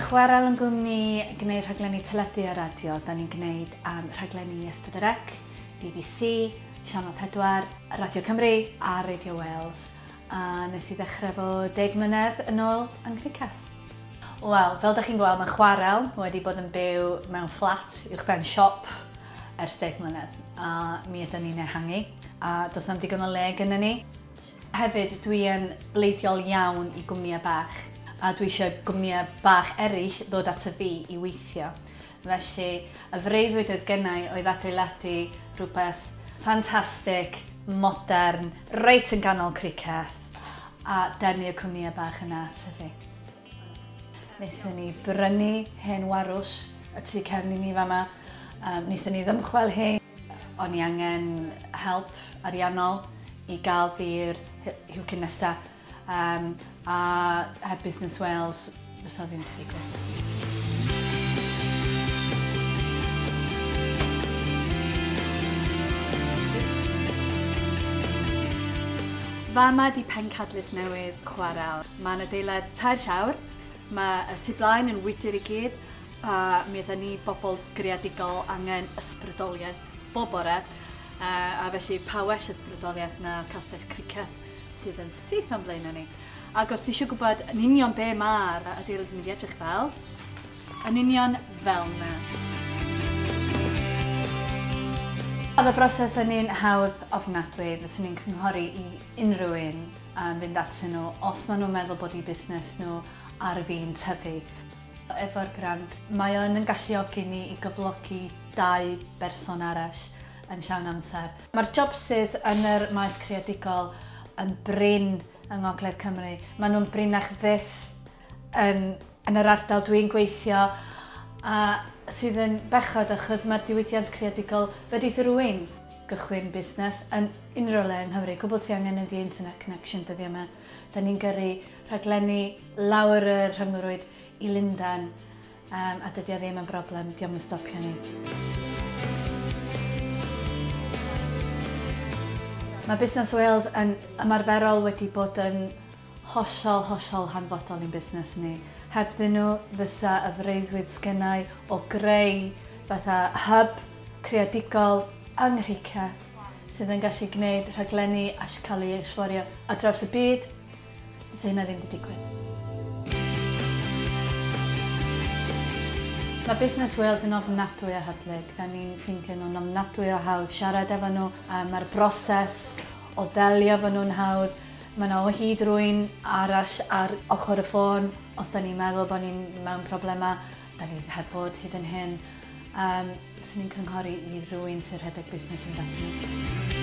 Mae Chwarel yn gwmni gwneud rhaglenni teledu a radio. Da ni'n gwneud rhaglenni edrych, BBC, Sianel 4, Radio Cymru a Radio Wales. A nes I ddechrau fo 10 mlynedd yn ôl yng Nghricieth. Wel, fel da chi'n gweld, mae Chwarel wedi bod yn byw mewn fflat uwchben siop ers 10 mlynedd. A mi ydyn ni'n ehangu, a does na'm digon o le gyda ni. Hefyd, dwi yn bleidiol iawn I gwmnïau bach, a dwi eisiau gwmnïau bach eraill ddod at y fi I weithio. Felly, y freuddwyd oedd gennau oedd adeiladu rhywbeth ffantastig, modern, reit yn ganol Cricieth, a denu y cwmnïau bach yna at y fi. Wnaethon ni brynu hen warws y tu cefn I ni fama. Wnaethon ni ddymchwel hi. O'n I angen help ariannol I gael fi'r hwcyn nesa. A heb Busnes Wales, fysa ddim wedi digwydd. Fama di pencadlys newydd Chwarel. Mae'n adeilad tair siawr. Mae y tu blaen yn wydyr I gyd. A mi ydyn ni bobl greadigol angen ysbrydoliaeth bob bore. A felly pa well ysbrydoliaeth na Castell Cricieth sydd yn syth o'n blaen ni. Ac os ti eisiau gwybod yn union be mae'r adeilad yn mynd I edrych fel, yn union fel yna. Oedd y broses yn un hawdd ofnadwy, fyswn ni'n cynghori I unrhyw un fynd atyn nhw os maen nhw'n meddwl bod I busnes nhw ar y fi'n tyfu. Efo'r grant, mae o'n galluogi ni I gyflogi 2 berson arall yn llawn amser. Mae'r jobsys yn yr maes creadigol yn brin yng Ngogledd Cymru. Maen nhw'n brinach fyth yn yr ardal dwi'n gweithio a sydd yn bechod achos mae'r diwydiant creadigol fedith rhywun gychwyn busnes yn unrhyw le yng Nghymru. Cwbl ti angen ydi internet connection dyddiau yma. Da ni'n gyrru rhaglenni lawr y rhyngwrwyd I Lundain a dydy o ddim yn broblem, diolch yn stopio ni. Mae Busnes Wales yn ymarferol wedi bod yn hollol hanfodol i'n busnes ni. Hebddyn nhw fysa y freuddwyd sgennau o greu fatha hub creadigol yng Nghricieth sydd yn gallu gwneud rhaglenni all cael ei esblorio ar draws y byd, fysa hynna ddim wedi digwydd. Mae Busnes Wales yn ofnadwy o hyblyg. Da ni'n ffeindio nhw'n ofnadwy o hawdd siarad efo nhw. Mae'r broses o ddelio efo nhw'n hawdd. Mae yna o hyd rwy'n arall ar ochr y ffôn. Os da ni'n meddwl bod ni'n mewn problemau, da ni heb bod hyd yn hyn. Fyswn ni'n cynghori I rywun sy'n rhedeg busnes yn dati nhw.